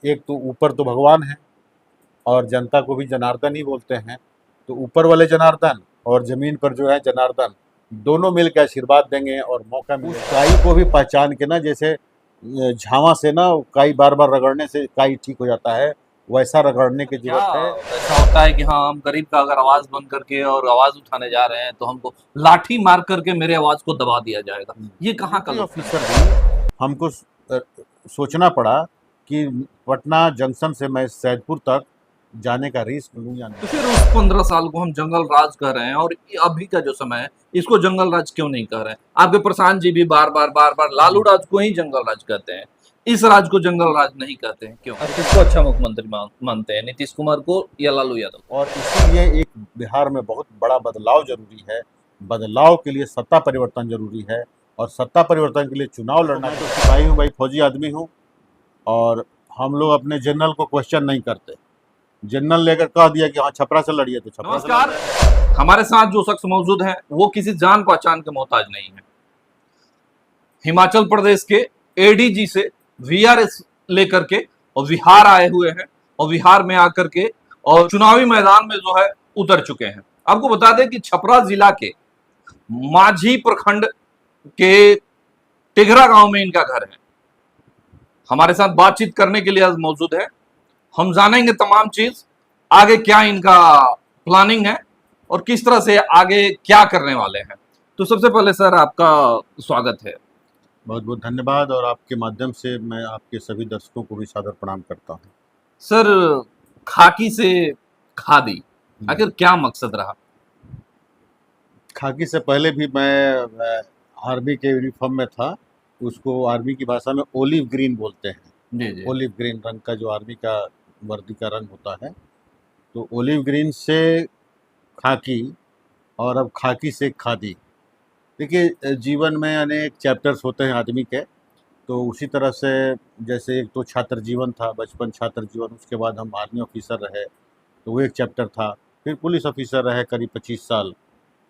एक तो ऊपर तो भगवान है और जनता को भी जनार्दन ही बोलते हैं। तो ऊपर वाले जनार्दन और ज़मीन पर जो है जनार्दन, दोनों मिल के आशीर्वाद देंगे और मौका मिलेगा। उस काई को भी पहचान के ना, जैसे झावा से ना काई बार-बार रगड़ने से काई ठीक हो जाता है, वैसा रगड़ने की क्या ज़रूरत है। ऐसा होता है कि हाँ, हम गरीब का अगर आवाज बंद करके और आवाज उठाने जा रहे हैं तो हमको लाठी मार करके मेरे आवाज को दबा दिया जाएगा। ये कहाँ का ड्यूटी लोकतंत्र ऑफिसर है? भी हमको सोचना पड़ा कि पटना जंक्शन से मैं सैदपुर तक जाने का रिस्क लूँ या तो नहीं। फिर उस 15 साल को हम जंगल राज कर रहे हैं और ये अभी का जो समय है इसको जंगल राज क्यों नहीं कह रहे हैं? आपके प्रशांत जी भी बार बार लालू राज को ही जंगल राज कहते हैं, इस राज को जंगल राज नहीं कहते हैं, क्यों? आप किसको अच्छा मुख्यमंत्री मानते हैं, नीतीश कुमार को या लालू यादव को? और इसीलिए एक बिहार में बहुत बड़ा बदलाव जरूरी है। बदलाव के लिए सत्ता परिवर्तन जरूरी है और सत्ता परिवर्तन के लिए चुनाव लड़ना। मैं तो सिपाही हूँ भाई, फौजी आदमी हूँ और हम लोग अपने जनरल को क्वेश्चन नहीं करते। जनरल लेकर कह दिया कि हाँ छपरा से लड़िए तो छपरा से नमस्कार, हमारे साथ जो शख्स मौजूद हैं वो किसी जान पहचान के मोहताज नहीं है। हिमाचल प्रदेश के एडीजी से वीआरएस लेकर के और बिहार आए हुए हैं और बिहार में आकर के और चुनावी मैदान में जो है उतर चुके हैं। आपको बता दें कि छपरा जिला के माझी प्रखंड के टिघरा गांव में इनका घर है। हमारे साथ बातचीत करने के लिए आज मौजूद है। हम जानेंगे तमाम चीज, आगे क्या इनका प्लानिंग है और किस तरह से आगे क्या करने वाले हैं। तो सबसे पहले सर आपका स्वागत है। बहुत बहुत धन्यवाद और आपके माध्यम से मैं आपके सभी दर्शकों को भी सादर प्रणाम करता हूँ। सर, खाकी से खादी, आखिर क्या मकसद रहा? खाकी से पहले भी मैं आर्मी के यूनिफॉर्म में था। उसको आर्मी की भाषा में ओलिव ग्रीन बोलते हैं। जी जी। ओलिव ग्रीन रंग का जो आर्मी का वर्दी का रंग होता है, तो ओलिव ग्रीन से खाकी और अब खाकी से खादी। देखिए जीवन में अनेक चैप्टर्स होते हैं आदमी के, तो उसी तरह से जैसे एक तो छात्र जीवन था, बचपन छात्र जीवन, उसके बाद हम आर्मी ऑफिसर रहे तो वो एक चैप्टर था। फिर पुलिस ऑफिसर रहे करीब 25 साल,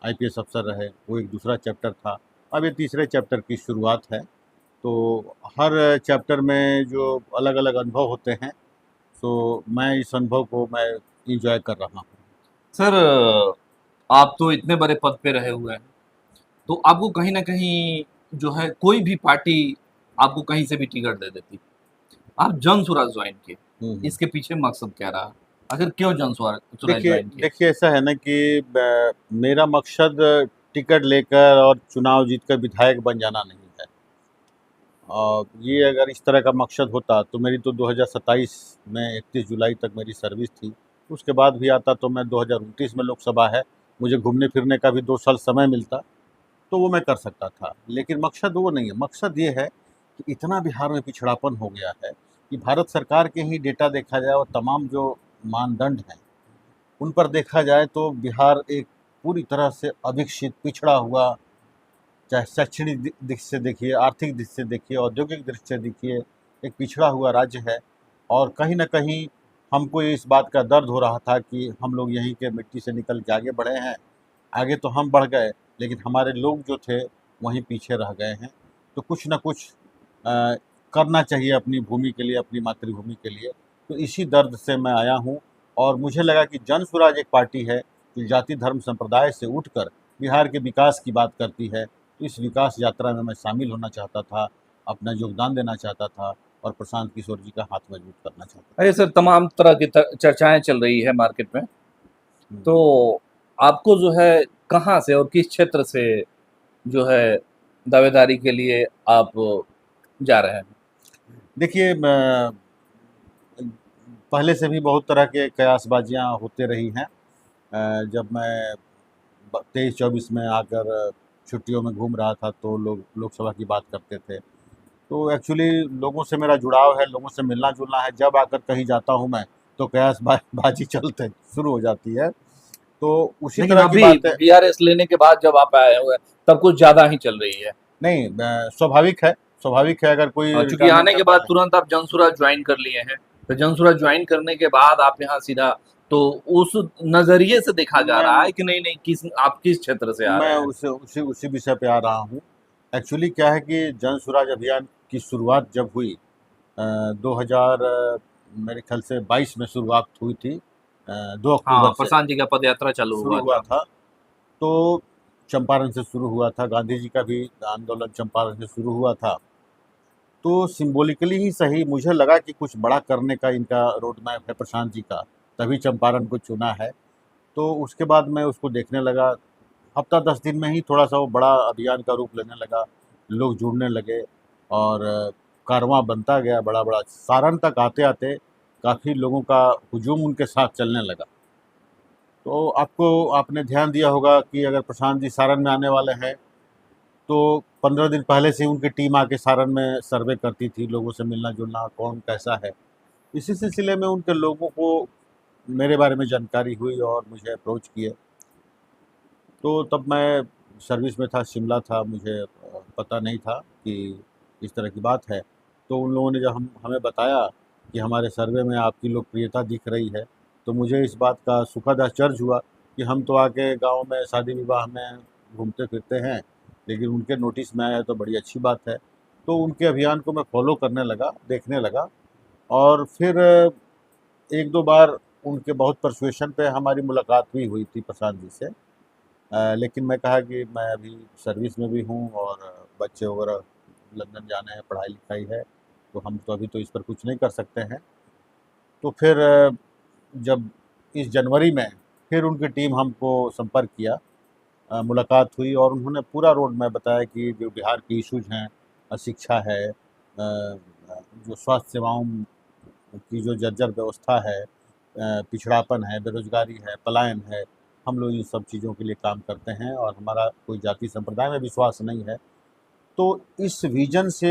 आईपीएस अफसर रहे, वो एक दूसरा चैप्टर था। अब ये तीसरे चैप्टर की शुरुआत है। तो हर चैप्टर में जो अलग अलग अनुभव होते हैं, तो मैं इस अनुभव को मैं इंजॉय कर रहा हूँ। सर, आप तो इतने बड़े पद पे रहे हुए हैं, तो आपको कहीं ना कहीं जो है कोई भी पार्टी आपको कहीं से भी टिकट दे देती, आप जन स्वराज ज्वाइन किए, इसके पीछे मकसद क्या रहा? आखिर क्यों जन स्वराज देखिए ज्वाइन किए? देखिए ऐसा है ना कि मेरा मकसद टिकट लेकर और चुनाव जीतकर विधायक बन जाना नहीं है। और ये अगर इस तरह का मकसद होता तो मेरी तो 2027 में 31 जुलाई तक मेरी सर्विस थी। उसके बाद भी आता तो मैं 2029 में लोकसभा है, मुझे घूमने फिरने का भी 2 साल समय मिलता तो वो मैं कर सकता था। लेकिन मकसद वो नहीं है। मकसद ये है कि इतना बिहार में पिछड़ापन हो गया है कि भारत सरकार के ही डेटा देखा जाए और तमाम जो मानदंड हैं उन पर देखा जाए तो बिहार एक पूरी तरह से अविकसित, पिछड़ा हुआ, चाहे शैक्षणिक दृष्टि से देखिए, आर्थिक दृष्टि से देखिए, औद्योगिक दृष्टि से देखिए, एक पिछड़ा हुआ राज्य है। और कहीं न कहीं हमको इस बात का दर्द हो रहा था कि हम लोग यहीं के मिट्टी से निकल के आगे बढ़े हैं। आगे तो हम बढ़ गए, लेकिन हमारे लोग जो थे वहीं पीछे रह गए हैं। तो कुछ न कुछ करना चाहिए अपनी भूमि के लिए, अपनी मातृभूमि के लिए। तो इसी दर्द से मैं आया हूँ और मुझे लगा कि जन स्वराज एक पार्टी है जो जाति धर्म संप्रदाय से उठकर बिहार के विकास की बात करती है। तो इस विकास यात्रा में मैं शामिल होना चाहता था, अपना योगदान देना चाहता था और प्रशांत किशोर जी का हाथ मजबूत करना चाहता था। अरे सर, तमाम तरह की चर्चाएं चल रही है मार्केट में, तो आपको जो है कहाँ से और किस क्षेत्र से जो है दावेदारी के लिए आप जा रहे हैं? देखिए पहले से भी बहुत तरह के कयासबाजियाँ होते रही हैं। जब मैं 23-24 में आकर छुट्टियों में घूम रहा था तो लोग लोकसभा की बात करते थे। तो एक्चुअली लोगों से मेरा जुड़ाव है, लोगों से मिलना-जुलना है। जब आकर कहीं जाता हूँ मैं तो बाजी चलते शुरू हो जाती है। तो उसी लेकिन तरह की अभी बात है। वीआरएस लेने के बाद जब आप आए हुए हैं तब कुछ ज्यादा ही चल रही है। नहीं, स्वाभाविक है अगर कोई और चूंकि रिटायरमेंट आने के करता बाद है। तुरंत आप जनसुराज ज्वाइन कर लिए हैं, तो जनसुराज ज्वाइन करने के बाद आप यहाँ सीधा, तो उस नजरिए से देखा जा मैं रहा है कि नहीं नहीं, किस आप किस क्षेत्र से आ मैं रहे हैं? उसी विषय पे आ रहा हूँ। एक्चुअली क्या है कि जन स्वराज अभियान की शुरुआत जब हुई 2000 मेरे ख्याल से 22 में शुरुआत हुई थी, 2 हाँ, अक्टूबर से प्रशांत जी का पद यात्रा चालू शुरू हुआ हुआ था। था। तो चंपारण से शुरू हुआ था, गांधी जी का भी आंदोलन चंपारण से शुरू हुआ था। तो सिंबॉलिकली ही सही मुझे लगा कि कुछ बड़ा करने का इनका रोड मैप है प्रशांत जी का, तभी चंपारण को चुना है। तो उसके बाद मैं उसको देखने लगा। हफ्ता 10 दिन में ही थोड़ा सा वो बड़ा अभियान का रूप लेने लगा, लोग जुड़ने लगे और कारवां बनता गया बड़ा बड़ा। सारण तक आते आते काफ़ी लोगों का हुजूम उनके साथ चलने लगा। तो आपने ध्यान दिया होगा कि अगर प्रशांत जी सारण में आने वाले हैं तो 15 दिन पहले से ही उनकी टीम आके सारण में सर्वे करती थी, लोगों से मिलना जुलना, कौन कैसा है। इसी सिलसिले में उनके लोगों को मेरे बारे में जानकारी हुई और मुझे अप्रोच किए। तो तब मैं सर्विस में था, शिमला था, मुझे पता नहीं था कि इस तरह की बात है। तो उन लोगों ने जब हमें बताया कि हमारे सर्वे में आपकी लोकप्रियता दिख रही है, तो मुझे इस बात का सुखद आश्चर्य हुआ कि हम तो आके गांव में शादी विवाह में घूमते फिरते हैं, लेकिन उनके नोटिस में आया तो बड़ी अच्छी बात है। तो उनके अभियान को मैं फॉलो करने लगा, देखने लगा और फिर 1-2 बार उनके बहुत परसुएशन पे हमारी मुलाकात भी हुई थी प्रशांत जी से। लेकिन मैं कहा कि मैं अभी सर्विस में भी हूँ और बच्चे वगैरह लंदन जाने हैं, पढ़ाई लिखाई है, तो हम तो अभी तो इस पर कुछ नहीं कर सकते हैं। तो फिर जब इस जनवरी में फिर उनकी टीम हमको संपर्क किया, मुलाकात हुई और उन्होंने पूरा रोड मैप बताया कि जो बिहार की इश्यूज हैं, शिक्षा है, जो स्वास्थ्य सेवाओं की जो जर्जर व्यवस्था है, पिछड़ापन है, बेरोजगारी है, पलायन है, हम लोग इन सब चीज़ों के लिए काम करते हैं और हमारा कोई जाति संप्रदाय में विश्वास नहीं है। तो इस विज़न से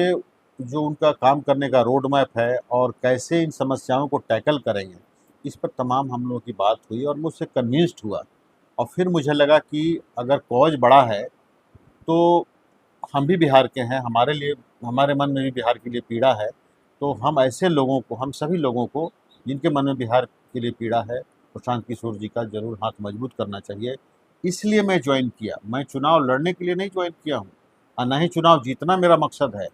जो उनका काम करने का रोड मैप है और कैसे इन समस्याओं को टैकल करेंगे, इस पर तमाम हम लोगों की बात हुई और मुझसे कन्विंस्ड हुआ। और फिर मुझे लगा कि अगर कॉज बड़ा है तो हम भी बिहार के हैं, हमारे लिए हमारे मन में भी बिहार के लिए पीड़ा है। तो हम ऐसे लोगों को, हम सभी लोगों को जिनके मन में बिहार के लिए पीड़ा है, प्रशांत किशोर जी का ज़रूर हाथ मजबूत करना चाहिए। इसलिए मैं ज्वाइन किया। मैं चुनाव लड़ने के लिए नहीं ज्वाइन किया हूँ और ना ही चुनाव जीतना मेरा मकसद है।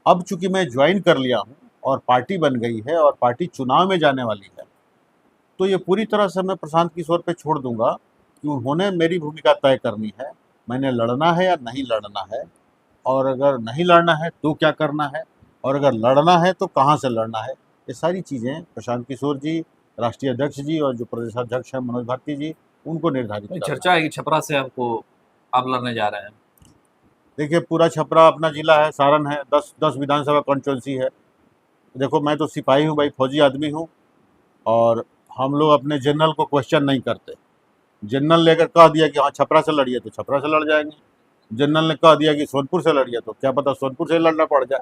अब चूँकि मैं ज्वाइन कर लिया हूँ और पार्टी बन गई है और पार्टी चुनाव में जाने वाली है, तो ये पूरी तरह से मैं प्रशांत किशोर पे छोड़ दूँगा कि उन्होंने मेरी भूमिका तय करनी है। मैंने लड़ना है या नहीं लड़ना है, और अगर नहीं लड़ना है तो क्या करना है, और अगर लड़ना है तो कहाँ से लड़ना है। ये सारी चीज़ें प्रशांत किशोर जी, राष्ट्रीय अध्यक्ष जी और जो प्रदेशाध्यक्ष हैं मनोज भारती जी, उनको निर्धारित करना चर्चा है। है कि छपरा से आप लड़ने जा रहे हैं। देखिए, पूरा छपरा अपना जिला है, सारण है, 10 विधानसभा कॉन्स्टिट्यूंसी है। देखो, मैं तो सिपाही हूँ भाई, फौजी आदमी हूँ और हम लोग अपने जनरल को क्वेश्चन नहीं करते। जनरल ने अगर कह दिया कि हाँ छपरा से लड़िए तो छपरा से लड़ जाएंगे। जनरल ने कह दिया कि सोनपुर से लड़िए तो क्या पता सोनपुर से लड़ना पड़ जाए।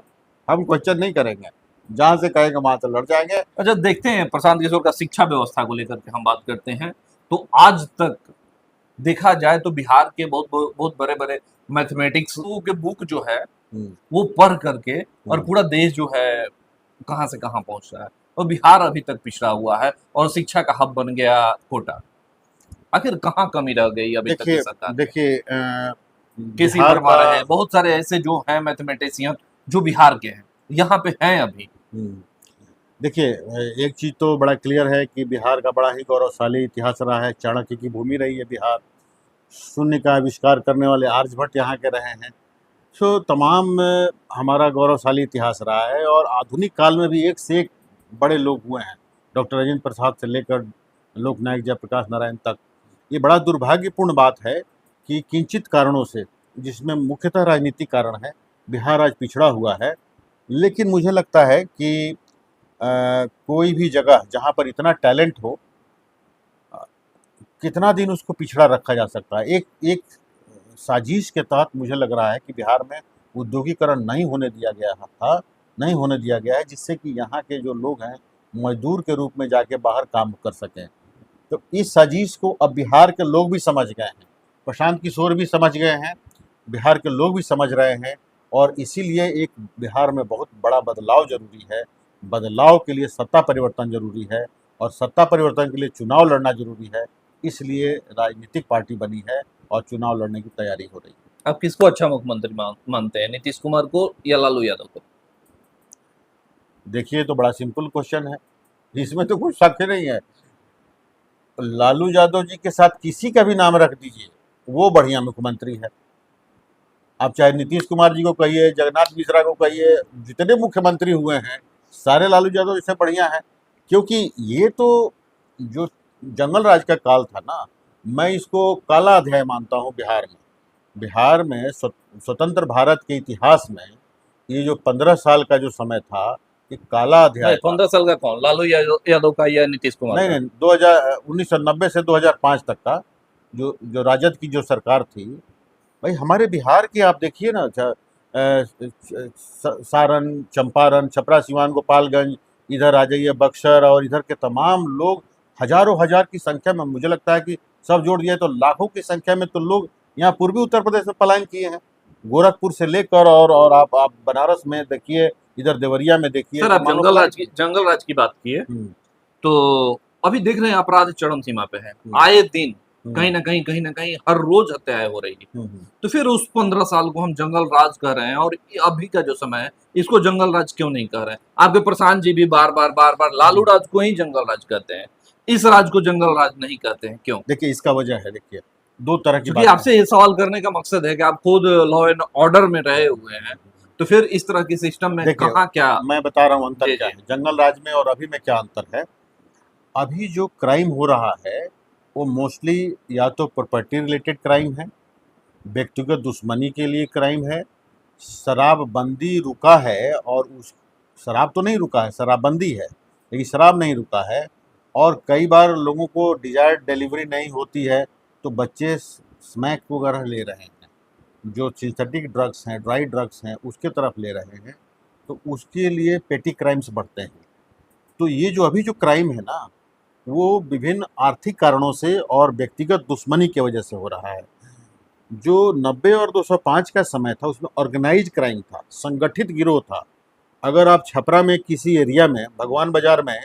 हम क्वेश्चन नहीं करेंगे, जहाँ से कहेंगे वहाँ से लड़ जाएंगे। अच्छा, देखते हैं प्रशांत किशोर का शिक्षा व्यवस्था को लेकर के हम बात करते हैं। तो आज तक देखा जाए तो बिहार के बहुत बहुत बड़े बड़े मैथमेटिक्स के बुक जो है वो पढ़ करके और पूरा देश जो है कहाँ से कहाँ पहुंच रहा है, और बिहार अभी तक पिछड़ा हुआ है और शिक्षा का हब बन गया कोटा। आखिर कहाँ कमी रह गई अभी तक की देखिए सरकार में? देखिए केसी बिहार वर्मा का रहे, बहुत सारे ऐसे जो हैं मैथमेटिशियन जो बिहार के हैं, यहाँ पे हैं अभी। हम्म, देखिए, एक चीज़ तो बड़ा क्लियर है कि बिहार का बड़ा ही गौरवशाली इतिहास रहा है। चाणक्य की भूमि रही है बिहार। शून्य का आविष्कार करने वाले आर्यभट्ट यहाँ के रहे हैं। सो तमाम हमारा गौरवशाली इतिहास रहा है और आधुनिक काल में भी एक से एक बड़े लोग हुए हैं, डॉक्टर राजेंद्र प्रसाद से लेकर लोकनायक जयप्रकाश नारायण तक। ये बड़ा दुर्भाग्यपूर्ण बात है कि किंचित कारणों से, जिसमें मुख्यतः राजनीतिक कारण है, बिहार आज पिछड़ा हुआ है। लेकिन मुझे लगता है कि कोई भी जगह जहाँ पर इतना टैलेंट हो, कितना दिन उसको पिछड़ा रखा जा सकता है। एक एक साजिश के तहत मुझे लग रहा है कि बिहार में उद्योगीकरण नहीं होने दिया गया था, नहीं होने दिया गया है, जिससे कि यहाँ के जो लोग हैं मजदूर के रूप में जाके बाहर काम कर सकें। तो इस साजिश को अब बिहार के लोग भी समझ गए हैं, प्रशांत किशोर भी समझ गए हैं, बिहार के लोग भी समझ रहे हैं और इसीलिए एक बिहार में बहुत बड़ा बदलाव ज़रूरी है। बदलाव के लिए सत्ता परिवर्तन ज़रूरी है और सत्ता परिवर्तन के लिए चुनाव लड़ना ज़रूरी है। इसलिए राजनीतिक पार्टी बनी है और चुनाव लड़ने की तैयारी हो रही है। आप किसको अच्छा मुख्यमंत्री मानते हैं, नीतीश कुमार को या लालू यादव को? देखिए, तो बड़ा सिंपल क्वेश्चन है। इसमें तो कुछ शक नहीं है। लालू यादव जी के साथ किसी का भी नाम रख दीजिए, वो बढ़िया मुख्यमंत्री है। आप चाहे नीतीश कुमार जी को कहिए, जगन्नाथ मिश्रा को कहिए, जितने मुख्यमंत्री हुए हैं सारे लालू यादव इससे बढ़िया हैं। क्योंकि ये तो जो जंगल राज का काल था ना, मैं इसको काला अध्याय मानता हूँ बिहार में। बिहार में स्वतंत्र भारत के इतिहास में ये जो 15 साल का जो समय था, ये काला अध्याय नहीं, था। 15 साल का कौन, लालू यादव का या नीतीश कुमार नहीं का? नहीं, 1990 से 2005 तक का जो जो राजद की जो सरकार थी, भाई हमारे बिहार की आप देखिए ना, सारण, चंपारण, छपरा, सिवान, गोपालगंज, इधर आ जाइए बक्सर, और इधर के तमाम लोग हजारों हजार की संख्या में, मुझे लगता है कि सब जोड़ दिए तो लाखों की संख्या में तो लोग यहाँ पूर्वी उत्तर प्रदेश में पलायन किए हैं। गोरखपुर से लेकर और आप बनारस में देखिए, इधर देवरिया में देखिए, सर, तो आप मान लो पलायन किए। जंगल राज की बात किए, हम्म, तो अभी देख रहे हैं अपराध चरम सीमा पे है। हम्म, आए दिन हम्म, कहीं ना कहीं हर रोज हत्याएं हो रही है। हम्म। तो फिर उस 15 साल को हम जंगल राज कर रहे हैं, और अभी का जो समय है इसको जंगल राज क्यों नहीं कर रहे हैं? आपके प्रशांत जी भी बार बार लालू राज को ही जंगल राज कहते हैं, इस राज को जंगल राज नहीं कहते हैं, क्यों? देखिए इसका वजह है, देखिए दो तरह की क्योंकि बातें आपसे ये सवाल करने का मकसद है कि आप खुद लॉ एंड ऑर्डर में रहे हुए हैं, तो फिर इस तरह की सिस्टम में देखिए, कहाँ क्या? मैं बता रहा हूँ अंतर जी क्या जी। है जंगल राज में और अभी में, क्या अंतर है। अभी जो क्राइम हो रहा है वो मोस्टली या तो प्रॉपर्टी रिलेटेड क्राइम है, व्यक्तिगत दुश्मनी के लिए क्राइम है, शराबबंदी रुका है, और उस शराब तो नहीं रुका है, शराबबंदी है लेकिन शराब नहीं रुका है। और कई बार लोगों को डिजायर्ड डिलीवरी नहीं होती है, तो बच्चे स्मैक वगैरह ले रहे हैं, जो सिंथेटिक ड्रग्स हैं, ड्राई ड्रग्स हैं, उसके तरफ ले रहे हैं, तो उसके लिए पेटी क्राइम्स बढ़ते हैं। तो ये जो अभी जो क्राइम है ना, वो विभिन्न आर्थिक कारणों से और व्यक्तिगत दुश्मनी की वजह से हो रहा है। जो 90 और 205 का समय था, उसमें ऑर्गेनाइज क्राइम था, संगठित गिरोह था। अगर आप छपरा में किसी एरिया में, भगवान बाजार में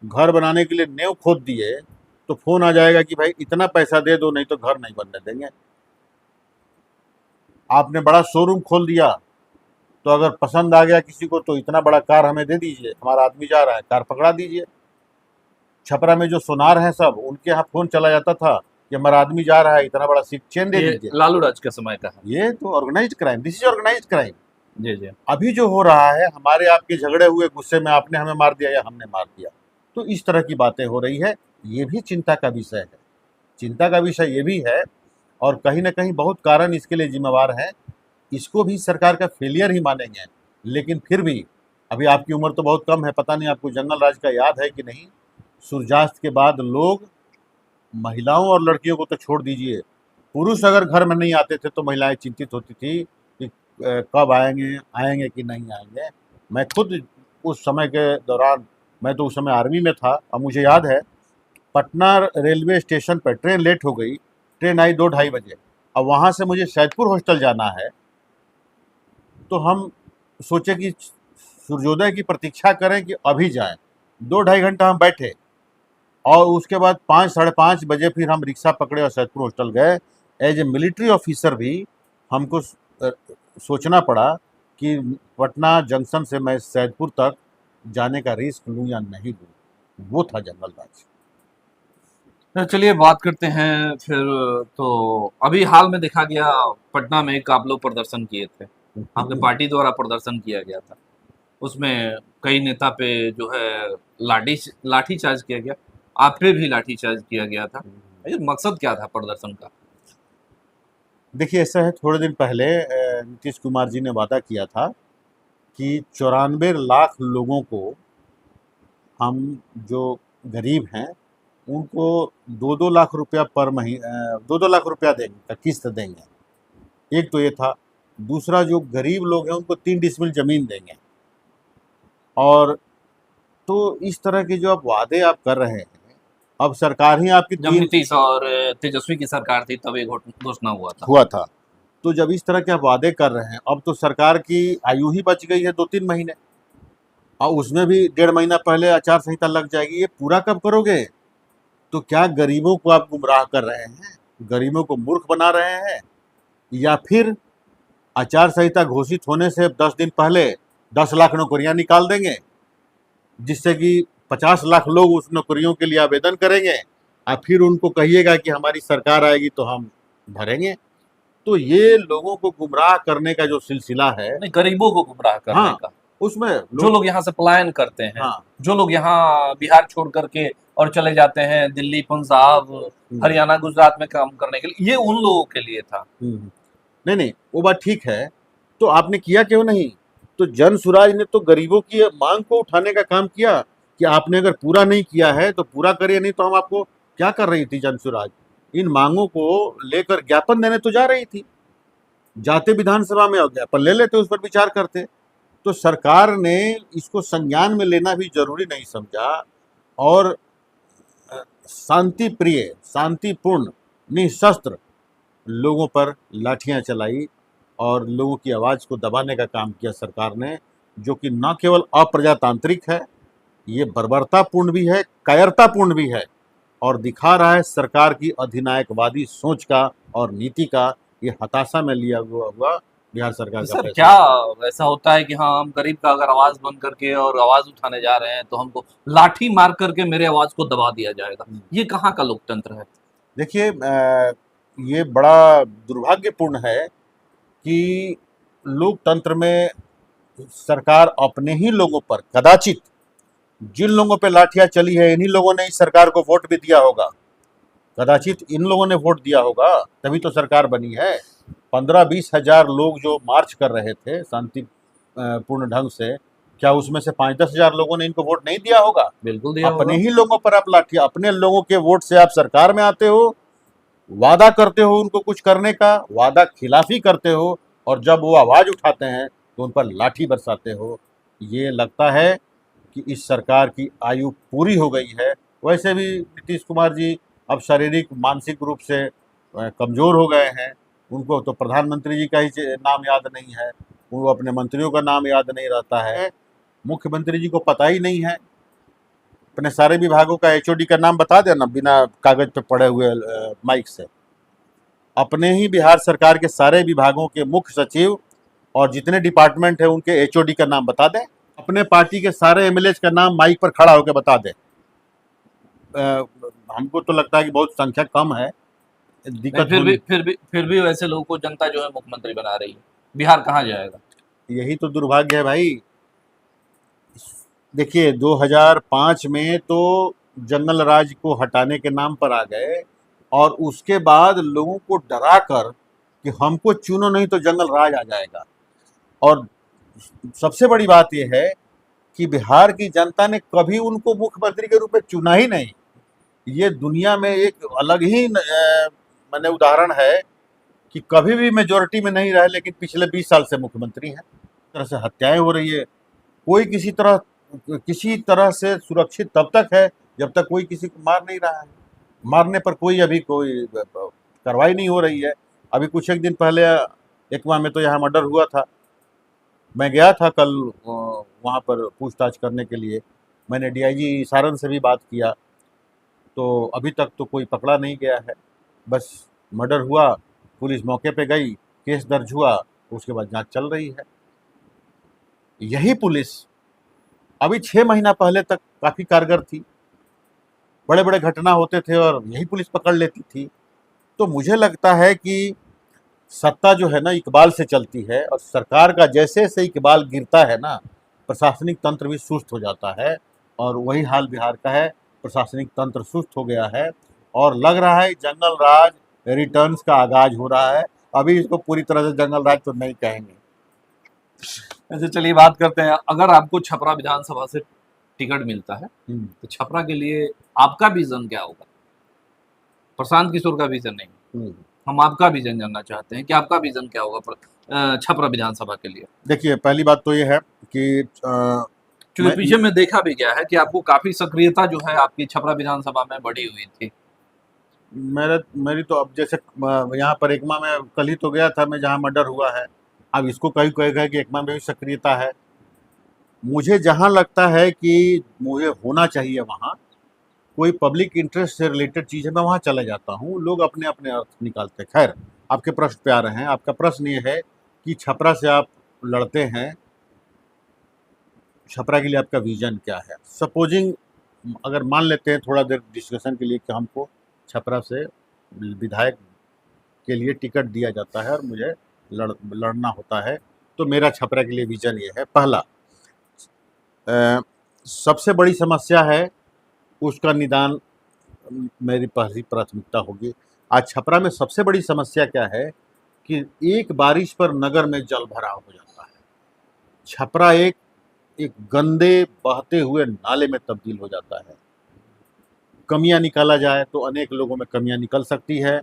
घर बनाने के लिए नेव खोद दिए, तो फोन आ जाएगा कि भाई इतना पैसा दे दो, नहीं तो घर नहीं बनने देंगे। आपने बड़ा शोरूम खोल दिया, तो अगर पसंद आ गया किसी को, तो इतना बड़ा कार हमें दे दीजिए, हमारा आदमी जा रहा है, कार पकड़ा दीजिए। छपरा में जो सोनार हैं सब, उनके यहाँ फोन चला जाता था कि हमारा आदमी जा रहा है, इतना बड़ा सिप चेन दे ये दीजिए। लालू राज के समय का है। ये तो organise crime, this is organise crime. जी जी। अभी जो हो रहा है, हमारे आपके झगड़े हुए, गुस्से में आपने हमें मार दिया या हमने मार दिया, तो इस तरह की बातें हो रही है। ये भी चिंता का विषय है, चिंता का विषय ये भी है, और कहीं ना कहीं बहुत कारण इसके लिए जिम्मेवार हैं। इसको भी सरकार का फेलियर ही मानेंगे, लेकिन फिर भी अभी आपकी उम्र तो बहुत कम है, पता नहीं आपको जंगल राज का याद है कि नहीं। सूर्यास्त के बाद लोग, महिलाओं और लड़कियों को तो छोड़ दीजिए, पुरुष अगर घर में नहीं आते थे तो महिलाएं चिंतित होती थी कि कब आएंगे, आएंगे कि नहीं आएंगे। मैं खुद उस समय के दौरान, मैं तो उस समय आर्मी में था, और मुझे याद है पटना रेलवे स्टेशन पर ट्रेन लेट हो गई, ट्रेन आई 2-2:30 बजे, अब वहाँ से मुझे सैदपुर हॉस्टल जाना है, तो हम सोचे कि सूर्योदय की प्रतीक्षा करें कि अभी जाएं। 2-2.5 घंटा हम बैठे, और उसके बाद 5-5:30 बजे फिर हम रिक्शा पकड़े और सैदपुर हॉस्टल गए। एज ए मिलिट्री ऑफिसर भी हमको सोचना पड़ा कि पटना जंक्शन से मैं सैदपुर तक जाने का रिस्क लूँ या नहीं लूँ। वो था जंगल राज। तो चलिए बात करते हैं फिर। तो अभी हाल में देखा गया, पटना में एक आप लोग प्रदर्शन किए थे, आपके पार्टी द्वारा प्रदर्शन किया गया था, उसमें कई नेता पे जो है लाठी चार्ज किया गया, आप पे भी लाठी चार्ज किया गया था। ये मकसद क्या था प्रदर्शन का? देखिए ऐसा है, थोड़े दिन पहले नीतीश कुमार जी ने वादा किया था कि 94 लाख लोगों को, हम जो गरीब हैं उनको 2-2 लाख रुपया पर महीने, 2-2 लाख रुपया देंगे, किस्त देंगे। एक तो ये था। दूसरा, जो गरीब लोग हैं उनको 3 डिसमिल ज़मीन देंगे। और तो इस तरह के जो आप वादे आप कर रहे हैं, अब सरकार ही आपकी जब 3 नीतीश और तेजस्वी की सरकार थी तब ये घोषणा हुआ हुआ था। तो जब इस तरह के आप वादे कर रहे हैं, अब तो सरकार की आयु ही बच गई है 2-3 महीने, और उसमें भी 1.5 महीना पहले आचार संहिता लग जाएगी। ये पूरा कब करोगे? तो क्या गरीबों को आप गुमराह कर रहे हैं, गरीबों को मूर्ख बना रहे हैं, या फिर आचार संहिता घोषित होने से 10 दिन पहले 10 लाख नौकरियां निकाल देंगे, जिससे कि 50 लाख लोग उस नौकरियों के लिए आवेदन करेंगे और फिर उनको कहिएगा कि हमारी सरकार आएगी तो हम भरेंगे। तो ये लोगों को गुमराह करने का जो सिलसिला है, नहीं, गरीबों को गुमराह करने हाँ, का। उसमें जो लोग यहाँ से पलायन करते हैं, हाँ, जो लोग यहाँ बिहार छोड़ करके और चले जाते हैं दिल्ली, पंजाब, हरियाणा, गुजरात में काम करने के लिए, ये उन लोगों के लिए था। नहीं नहीं, वो बात ठीक है, तो आपने किया क्यों नहीं? तो जन सुराज ने तो गरीबों की मांग को उठाने का काम किया कि आपने अगर पूरा नहीं किया है तो पूरा करिए, नहीं तो हम आपको क्या कर रही थी जन सुराज, इन मांगों को लेकर ज्ञापन देने तो जा रही थी, जाते विधानसभा में और ज्ञापन ले लेते, उस पर विचार करते। तो सरकार ने इसको संज्ञान में लेना भी जरूरी नहीं समझा और शांति प्रिय, शांतिपूर्ण, निशस्त्र लोगों पर लाठियां चलाई और लोगों की आवाज़ को दबाने का काम किया सरकार ने, जो कि न केवल अप्रजातांत्रिक है, ये बर्बरतापूर्ण भी है, कायरतापूर्ण भी है और दिखा रहा है सरकार की अधिनायकवादी सोच का और नीति का ये हताशा में लिया हुआ बिहार सरकार का सर, फैसला। क्या ऐसा होता है कि हाँ, हम गरीब का अगर आवाज बन करके और आवाज उठाने जा रहे हैं तो हमको लाठी मार करके मेरे आवाज को दबा दिया जाएगा? ये कहाँ का लोकतंत्र है? देखिए, ये बड़ा दुर्भाग्यपूर्ण है कि लोकतंत्र में सरकार अपने ही लोगों पर, कदाचित जिन लोगों पे लाठियां चली है इन्हीं लोगों ने इस सरकार को वोट भी दिया होगा, कदाचित इन लोगों ने वोट दिया होगा, तभी तो सरकार बनी है। 15-20 हजार लोग जो मार्च कर रहे थे शांति पूर्ण ढंग से, क्या उसमें से 5-10 हजार लोगों ने इनको वोट नहीं दिया होगा? बिल्कुल दिया अपने होगा। ही लोगों पर आप लाठी, अपने लोगों के वोट से आप सरकार में आते हो, वादा करते हो उनको कुछ करने का, वादा खिलाफी करते हो और जब वो आवाज उठाते हैं तो उन पर लाठी बरसाते हो। ये लगता है कि इस सरकार की आयु पूरी हो गई है। वैसे भी नीतीश कुमार जी अब शारीरिक मानसिक रूप से कमज़ोर हो गए हैं, उनको तो प्रधानमंत्री जी का ही नाम याद नहीं है, वो अपने मंत्रियों का नाम याद नहीं रहता है, मुख्यमंत्री जी को पता ही नहीं है, अपने सारे विभागों का एचओडी का नाम बता देना बिना कागज पे पड़े हुए माइक से। अपने ही बिहार सरकार के सारे विभागों के मुख्य सचिव और जितने डिपार्टमेंट है उनके एचओडी का नाम बता दें, अपने पार्टी के सारे एमएलए का नाम माइक पर खड़ा होकर बता दें। हमको तो लगता है कि बहुत संख्या कम है, दिक्कत फिर भी वैसे लोगों को जनता जो है मुख्यमंत्री बना रही है। बिहार कहाँ जाएगा? यही तो दुर्भाग्य है भाई। देखिए 2005 में तो जंगल राज को हटाने के नाम पर आ गए और उसके बाद लोगों को डरा कर कि हमको चुनो नहीं तो जंगल राज आ जाएगा। और सबसे बड़ी बात यह है कि बिहार की जनता ने कभी उनको मुख्यमंत्री के रूप में चुना ही नहीं। ये दुनिया में एक अलग ही मैंने उदाहरण है कि कभी भी मेजोरिटी में नहीं रहे लेकिन पिछले 20 साल से मुख्यमंत्री हैं। इस तरह से हत्याएं हो रही है, कोई किसी तरह से सुरक्षित तब तक है जब तक कोई किसी को मार नहीं रहा है। मारने पर कोई कार्रवाई नहीं हो रही है। अभी कुछ एक दिन पहले एकमा में तो यहाँ मर्डर हुआ था, मैं गया था कल वहाँ पर पूछताछ करने के लिए, मैंने डीआईजी सारण से भी बात किया, तो अभी तक तो कोई पकड़ा नहीं गया है। बस मर्डर हुआ, पुलिस मौके पे गई, केस दर्ज हुआ, उसके बाद जांच चल रही है। यही पुलिस अभी 6 महीना पहले तक काफ़ी कारगर थी, बड़े बड़े घटना होते थे और यही पुलिस पकड़ लेती थी। तो मुझे लगता है कि सत्ता जो है ना इकबाल से चलती है और सरकार का जैसे जैसे इकबाल गिरता है ना, प्रशासनिक तंत्र भी सुस्त हो जाता है और वही हाल बिहार का है। प्रशासनिक तंत्र सुस्त हो गया है और लग रहा है जंगल राज रिटर्न्स का आगाज हो रहा है। अभी इसको पूरी तरह से जंगल राज तो नहीं कहेंगे। ऐसे चलिए बात करते हैं, अगर आपको छपरा विधानसभा से टिकट मिलता है तो छपरा के लिए आपका विजन क्या होगा? प्रशांत किशोर का विजन नहीं, हम आपका विजन जानना चाहते हैं कि आपका विजन क्या होगा छपरा विधानसभा के लिए। देखिए पहली बात तो ये है कि क्योंकि पीछे में देखा भी गया है कि आपको काफी सक्रियता जो है आपकी छपरा विधानसभा में बढ़ी हुई थी। मेरी तो अब जैसे यहाँ पर एकमा में कल ही तो गया था मैं जहाँ मर्डर हुआ है, अब इसको कहीं कहेगा कि एकमा में भी सक्रियता है। मुझे जहाँ लगता है कि मुझे होना चाहिए वहाँ कोई पब्लिक इंटरेस्ट से रिलेटेड चीज़ है, मैं वहाँ चले जाता हूँ। लोग अपने अपने अर्थ निकालते हैं। खैर आपके प्रश्न पे आ रहे हैं। आपका प्रश्न ये है कि छपरा से आप लड़ते हैं, छपरा के लिए आपका विजन क्या है? सपोजिंग अगर मान लेते हैं थोड़ा देर डिस्कशन के लिए कि हमको छपरा से विधायक के लिए टिकट दिया जाता है और मुझे लड़ना होता है, तो मेरा छपरा के लिए विजन ये है। पहला, सबसे बड़ी समस्या है, उसका निदान मेरी पहली प्राथमिकता होगी। आज छपरा में सबसे बड़ी समस्या क्या है कि एक बारिश पर नगर में जल भराव हो जाता है। छपरा एक गंदे बहते हुए नाले में तब्दील हो जाता है। कमियां निकाला जाए तो अनेक लोगों में कमियां निकल सकती है,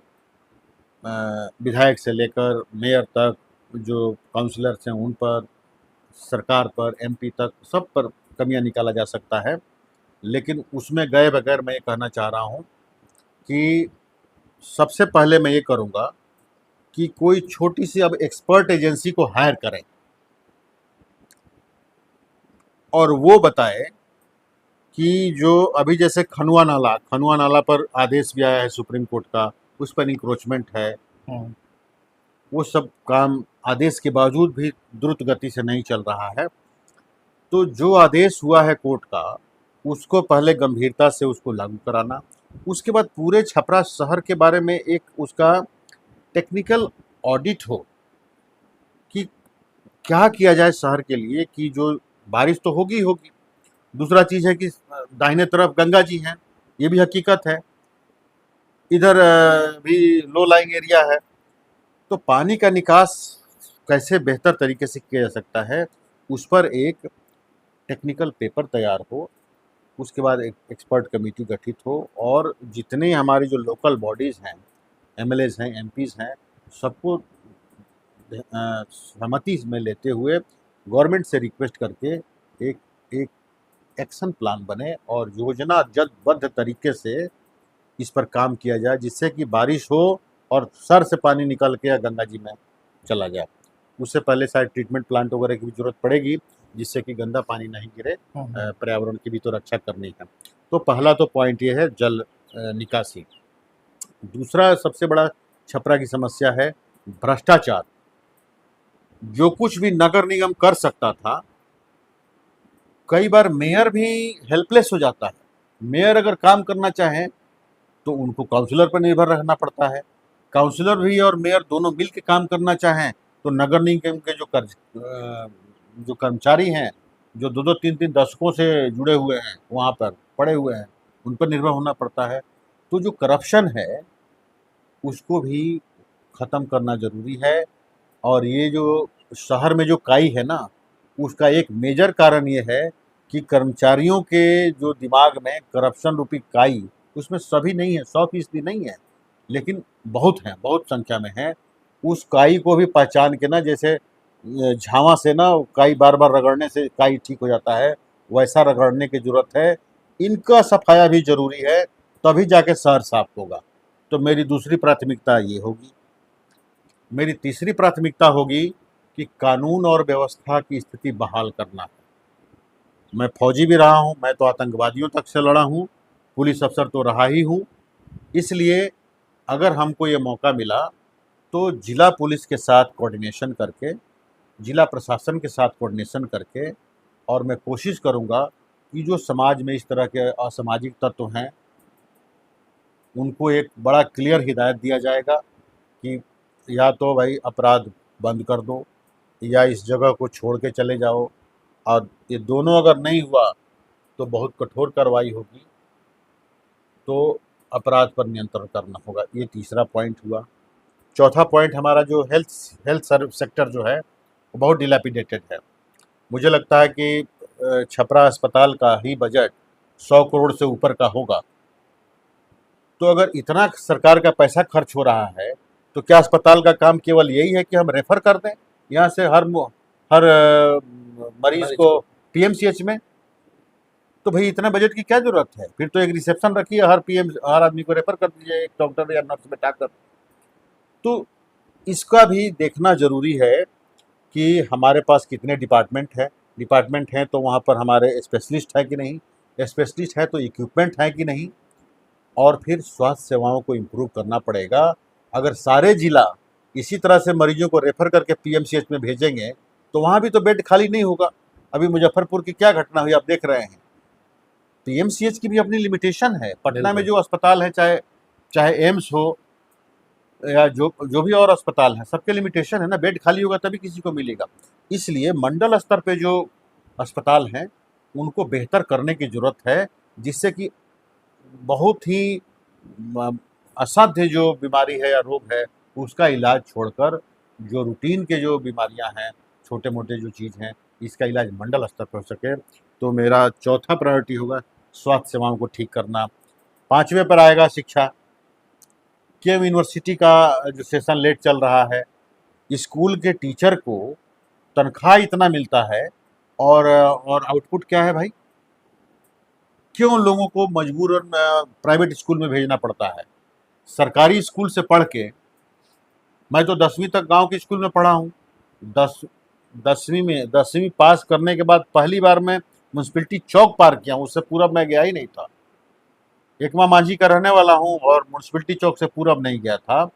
विधायक से लेकर मेयर तक, जो काउंसलर्स हैं उन पर, सरकार पर, एमपी तक, सब पर कमियां निकाला जा सकता है। लेकिन उसमें गए बगैर मैं ये कहना चाह रहा हूँ कि सबसे पहले मैं ये करूँगा कि कोई छोटी सी अब एक्सपर्ट एजेंसी को हायर करें और वो बताए कि जो अभी जैसे खनुआ नाला पर आदेश भी आया है सुप्रीम कोर्ट का, उस पर इंक्रोचमेंट है, वो सब काम आदेश के बावजूद भी द्रुत गति से नहीं चल रहा है। तो जो आदेश हुआ है कोर्ट का, उसको पहले गंभीरता से उसको लागू कराना, उसके बाद पूरे छपरा शहर के बारे में एक उसका टेक्निकल ऑडिट हो कि क्या किया जाए शहर के लिए, कि जो बारिश तो होगी होगी। दूसरा चीज़ है कि दाहिने तरफ गंगा जी हैं, ये भी हकीकत है, इधर भी लो लाइंग एरिया है, तो पानी का निकास कैसे बेहतर तरीके से किया जा सकता है, उस पर एक टेक्निकल पेपर तैयार हो, उसके बाद एक एक्सपर्ट कमेटी गठित हो और जितने हमारी जो लोकल बॉडीज़ हैं, एमएलएज हैं, एमपीज़ हैं, सबको सहमति में लेते हुए गवर्नमेंट से रिक्वेस्ट करके एक एक एक्शन प्लान बने और योजना जल्दबद्ध तरीके से इस पर काम किया जाए, जिससे कि बारिश हो और सर से पानी निकल के या गंगा जी में चला जाए। उससे पहले शायद ट्रीटमेंट प्लांट वगैरह की भी जरूरत पड़ेगी, जिससे कि गंदा पानी नहीं गिरे, पर्यावरण की भी तो रक्षा करनी है। तो पहला तो पॉइंट ये है जल निकासी। दूसरा सबसे बड़ा छपरा की समस्या है भ्रष्टाचार। जो कुछ भी नगर निगम कर सकता था, कई बार मेयर भी हेल्पलेस हो जाता है। मेयर अगर काम करना चाहें तो उनको काउंसलर पर निर्भर रहना पड़ता है, काउंसलर भी और मेयर दोनों मिल के काम करना चाहें तो नगर निगम के जो कर्मचारी हैं, जो 2-2 3-3 दशकों से जुड़े हुए हैं, वहाँ पर पड़े हुए हैं, उन पर निर्भर होना पड़ता है। तो जो करप्शन है उसको भी ख़त्म करना ज़रूरी है। और ये जो शहर में जो काई है ना, उसका एक मेजर कारण ये है कि कर्मचारियों के जो दिमाग में करप्शन रूपी काई, उसमें सभी नहीं है, 100% नहीं है, लेकिन बहुत हैं, बहुत संख्या में हैं। उस काई को भी पहचान के ना, जैसे झावा से ना काई बार बार रगड़ने से काई ठीक हो जाता है, वैसा रगड़ने की ज़रूरत है। इनका सफाया भी ज़रूरी है, तभी जाके शहर साफ होगा। तो मेरी दूसरी प्राथमिकता ये होगी। मेरी तीसरी प्राथमिकता होगी कि कानून और व्यवस्था की स्थिति बहाल करना। मैं फौजी भी रहा हूँ, मैं तो आतंकवादियों तक से लड़ा हूँ, पुलिस अफसर तो रहा ही हूँ। इसलिए अगर हमको ये मौका मिला तो जिला पुलिस के साथ कोऑर्डिनेशन करके, जिला प्रशासन के साथ कोऑर्डिनेशन करके, और मैं कोशिश करूँगा कि जो समाज में इस तरह के असामाजिक तत्व हैं उनको एक बड़ा क्लियर हिदायत दिया जाएगा कि या तो भाई अपराध बंद कर दो या इस जगह को छोड़ के चले जाओ, और ये दोनों अगर नहीं हुआ तो बहुत कठोर कार्रवाई होगी। तो अपराध पर नियंत्रण करना होगा। ये तीसरा पॉइंट हुआ। चौथा पॉइंट हमारा जो हेल्थ सर्विस सेक्टर जो है वो बहुत डिलैपिडेटेड है। मुझे लगता है कि छपरा अस्पताल का ही बजट 100 करोड़ से ऊपर का होगा। तो अगर इतना सरकार का पैसा खर्च हो रहा है तो क्या अस्पताल का काम केवल यही है कि हम रेफ़र कर दें यहाँ से हर मरीज को पीएमसीएच में? तो भाई इतना बजट की क्या ज़रूरत है? फिर तो एक रिसेप्शन रखिए, हर आदमी को रेफ़र कर दीजिए, एक डॉक्टर या नर्स बैठाकर। तो इसका भी देखना ज़रूरी है कि हमारे पास कितने डिपार्टमेंट हैं तो वहाँ पर हमारे स्पेशलिस्ट है कि नहीं, स्पेशलिस्ट है तो इक्विपमेंट है कि नहीं, और फिर स्वास्थ्य सेवाओं को इम्प्रूव करना पड़ेगा। अगर सारे जिला इसी तरह से मरीजों को रेफ़र करके पीएमसीएच में भेजेंगे तो वहाँ भी तो बेड खाली नहीं होगा। अभी मुजफ्फरपुर की क्या घटना हुई आप देख रहे हैं। पीएमसीएच की भी अपनी लिमिटेशन है। पटना में बिल्कुल। जो अस्पताल है, चाहे चाहे एम्स हो या जो जो भी और अस्पताल हैं, सबके लिमिटेशन है ना। बेड खाली होगा तभी किसी को मिलेगा। इसलिए मंडल स्तर पे जो अस्पताल हैं उनको बेहतर करने की ज़रूरत है, जिससे कि बहुत ही असाध्य जो बीमारी है या रोग है उसका इलाज छोड़कर जो रूटीन के जो बीमारियां हैं, छोटे मोटे जो चीज़ हैं, इसका इलाज मंडल स्तर पर हो सके। तो मेरा चौथा प्रायोरिटी होगा स्वास्थ्य सेवाओं को ठीक करना। पाँचवें पर आएगा शिक्षा। केम यूनिवर्सिटी का जो सेशन लेट चल रहा है, स्कूल के टीचर को तनख्वाह इतना मिलता है और आउटपुट क्या है भाई? क्यों लोगों को मजबूरन प्राइवेट स्कूल में भेजना पड़ता है? सरकारी स्कूल से पढ़ के, मैं तो 10वीं तक गांव के स्कूल में पढ़ा हूँ। 10वीं पास करने के बाद पहली बार मैं म्यूनसिपलिटी चौक पार किया हूँ, उससे पूरब मैं गया ही नहीं था। एकमा मांझी का रहने वाला हूँ और म्यूनसिपलिटी चौक से पूरब नहीं गया था।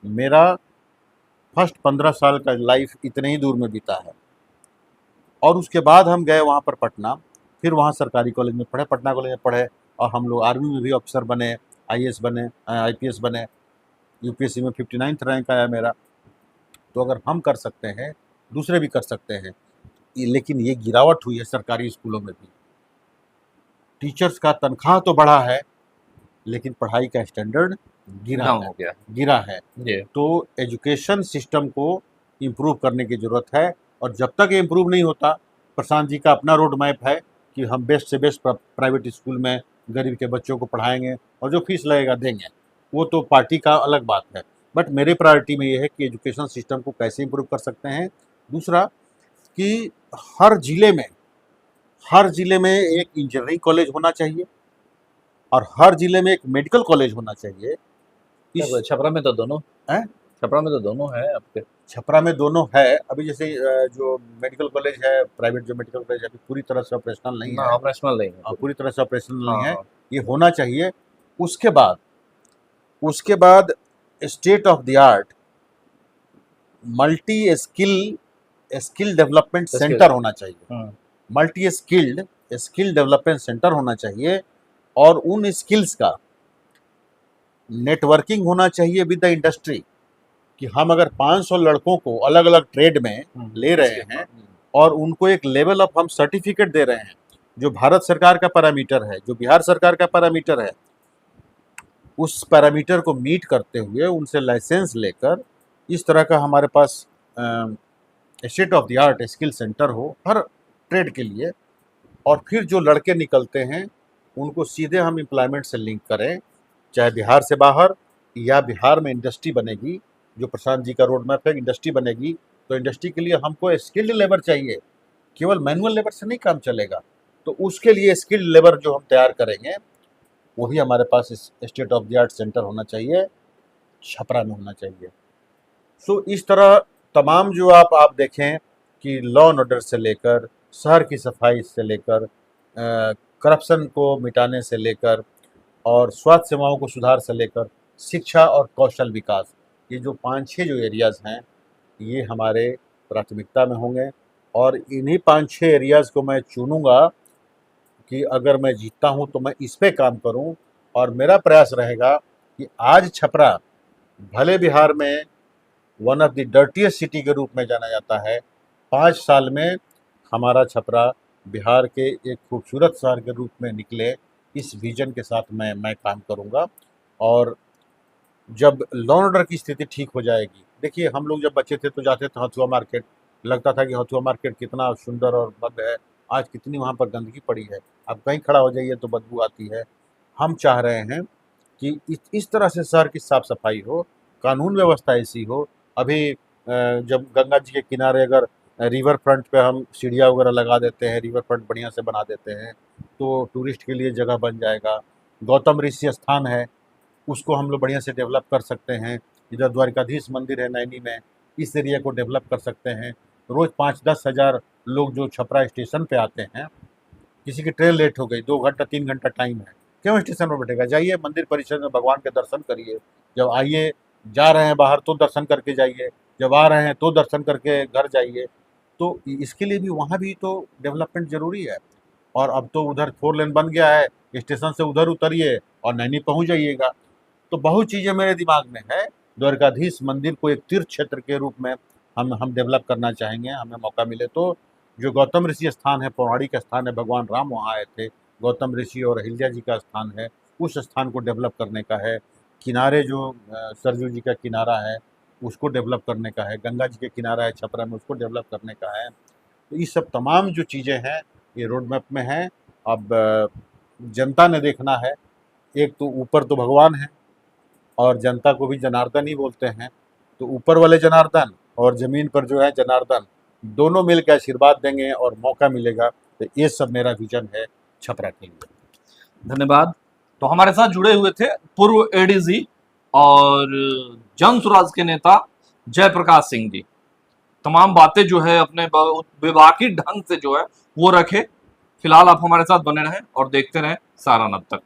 मेरा फर्स्ट 15 साल का लाइफ इतने ही दूर में बीता है। और उसके बाद हम गए वहाँ पर पटना, फिर वहाँ सरकारी कॉलेज में पढ़े, पटना कॉलेज में पढ़े, और हम लोग आर्मी में भी ऑफिसर बने, आईएएस बने, आईपीएस बने, यूपीएससी में 59th रैंक आया मेरा। तो अगर हम कर सकते हैं, दूसरे भी कर सकते हैं। लेकिन ये गिरावट हुई है सरकारी स्कूलों में भी। टीचर्स का तनख्वाह तो बढ़ा है, लेकिन पढ़ाई का स्टैंडर्ड डाउन हो गया। गिरा है। जी। तो एजुकेशन सिस्टम को इम्प्रूव करने की ज़रूरत है, और जब तक ये इम्प्रूव नहीं होता, प्रशांत जी का अपना रोड मैप है कि हम बेस्ट से बेस्ट प्राइवेट स्कूल में गरीब के बच्चों को पढ़ाएंगे और जो फीस लगेगा देंगे। वो तो पार्टी का अलग बात है, बट मेरी प्रायोरिटी में ये है कि एजुकेशन सिस्टम को कैसे इम्प्रूव कर सकते हैं। दूसरा कि हर ज़िले में एक इंजीनियरिंग कॉलेज होना चाहिए और हर ज़िले में एक मेडिकल कॉलेज होना चाहिए। छपरा में तो दोनों हैं? छपरा में तो दोनों है आपके। छपरा में दोनों है। अभी जैसे जो मेडिकल कॉलेज है, प्राइवेट जो मेडिकल कॉलेज है, अभी पूरी तरह से ऑपरेशनल नहीं ना है। ऑपरेशनल नहीं है। पूरी तरह से ऑपरेशनल नहीं है। हाँ। ये होना चाहिए। उसके बाद state of the art multi skill development centre होना चाहिए। मल्टी स्किल डेवलपमेंट सेंटर होना चाहिए, और उन स्किल्स का नेटवर्किंग होना चाहिए विद द इंडस्ट्री। कि हम अगर 500 लड़कों को अलग अलग ट्रेड में ले रहे हैं और उनको एक लेवल ऑफ हम सर्टिफिकेट दे रहे हैं, जो भारत सरकार का पैरामीटर है, जो बिहार सरकार का पैरामीटर है, उस पैरामीटर को मीट करते हुए उनसे लाइसेंस लेकर इस तरह का हमारे पास state of the art skill centre हो हर ट्रेड के लिए। और फिर जो लड़के निकलते हैं उनको सीधे हम एम्प्लॉयमेंट से लिंक करें, चाहे बिहार से बाहर या बिहार में इंडस्ट्री बनेगी। जो प्रशांत जी का रोड मैप है, इंडस्ट्री बनेगी तो इंडस्ट्री के लिए हमको स्किल्ड लेबर चाहिए, केवल मैनुअल लेबर से नहीं काम चलेगा। तो उसके लिए स्किल्ड लेबर जो हम तैयार करेंगे वो भी हमारे पास state of the art centre होना चाहिए, छपरा में होना चाहिए। सो इस तरह तमाम जो आप देखें कि लॉ एंड ऑर्डर से लेकर शहर की सफाई से लेकर करप्शन को मिटाने से लेकर और स्वास्थ्य सेवाओं को सुधार से लेकर शिक्षा और कौशल विकास, ये जो 5-6 जो एरियाज़ हैं ये हमारे प्राथमिकता में होंगे। और इन्हीं 5-6 एरियाज़ को मैं चुनूँगा कि अगर मैं जीतता हूँ तो मैं इस पे काम करूँ। और मेरा प्रयास रहेगा कि आज छपरा भले बिहार में one of the dirtiest city के रूप में जाना जाता है, 5 साल में हमारा छपरा बिहार के एक खूबसूरत शहर के रूप में निकले, इस विजन के साथ मैं काम करूँगा। और जब लॉ एंड ऑर्डर की स्थिति ठीक हो जाएगी, देखिए हम लोग जब बच्चे थे तो जाते थे हथुआ मार्केट, लगता था कि हथुआ मार्केट कितना सुंदर और भव्य है, आज कितनी वहाँ पर गंदगी पड़ी है, अब कहीं खड़ा हो जाइए तो बदबू आती है। हम चाह रहे हैं कि इस तरह से शहर की साफ़ सफाई हो, कानून व्यवस्था ऐसी हो। अभी जब गंगा जी के किनारे अगर रिवर फ्रंट पे हम सीढ़ियाँ वगैरह लगा देते हैं, रिवर फ्रंट बढ़िया से बना देते हैं, तो टूरिस्ट के लिए जगह बन जाएगा। गौतम ऋषि स्थान है, उसको हम लोग बढ़िया से डेवलप कर सकते हैं। इधर द्वारिकाधीश मंदिर है नैनी में, इस एरिया को डेवलप कर सकते हैं। रोज़ 5-10 हज़ार लोग जो छपरा स्टेशन पे आते हैं, किसी की ट्रेन लेट हो गई, 2 घंटा 3 घंटा टाइम है, क्यों स्टेशन पर बैठेगा? जाइए मंदिर परिसर में भगवान के दर्शन करिए। जब आइए जा रहे हैं बाहर तो दर्शन करके जाइए, जब आ रहे हैं तो दर्शन करके घर जाइए। तो इसके लिए भी वहाँ भी तो डेवलपमेंट ज़रूरी है। और अब तो उधर 4 लेन बन गया है, स्टेशन से उधर उतरिए और नैनी पहुंच जाइएगा। तो बहुत चीज़ें मेरे दिमाग में है। द्वारकाधीश मंदिर को एक तीर्थ क्षेत्र के रूप में हम डेवलप करना चाहेंगे, हमें मौका मिले तो। जो गौतम ऋषि स्थान है, पौराणिक स्थान है, भगवान राम वहाँ आए थे, गौतम ऋषि और अहिल्या जी का स्थान है, उस स्थान को डेवलप करने का है। किनारे जो सरजू जी का किनारा है उसको डेवलप करने का है, गंगा जी के किनारा है छपरा में, उसको डेवलप करने का है। तो ये सब तमाम जो चीज़ें हैं ये रोड मैप में हैं। अब जनता ने देखना है। एक तो ऊपर तो भगवान है और जनता को भी जनार्दन ही बोलते हैं, तो ऊपर वाले जनार्दन और ज़मीन पर जो है जनार्दन, दोनों मिल के आशीर्वाद देंगे और मौका मिलेगा। तो ये सब मेरा विजन है छपरा के लिए। धन्यवाद। तो हमारे साथ जुड़े हुए थे पूर्व एडीजी और जन स्वराज के नेता जयप्रकाश सिंह जी। तमाम बातें जो है अपने विभागीय ढंग से जो है वो रखे। फिलहाल आप हमारे साथ बने रहें और देखते रहें सारानाथ तक।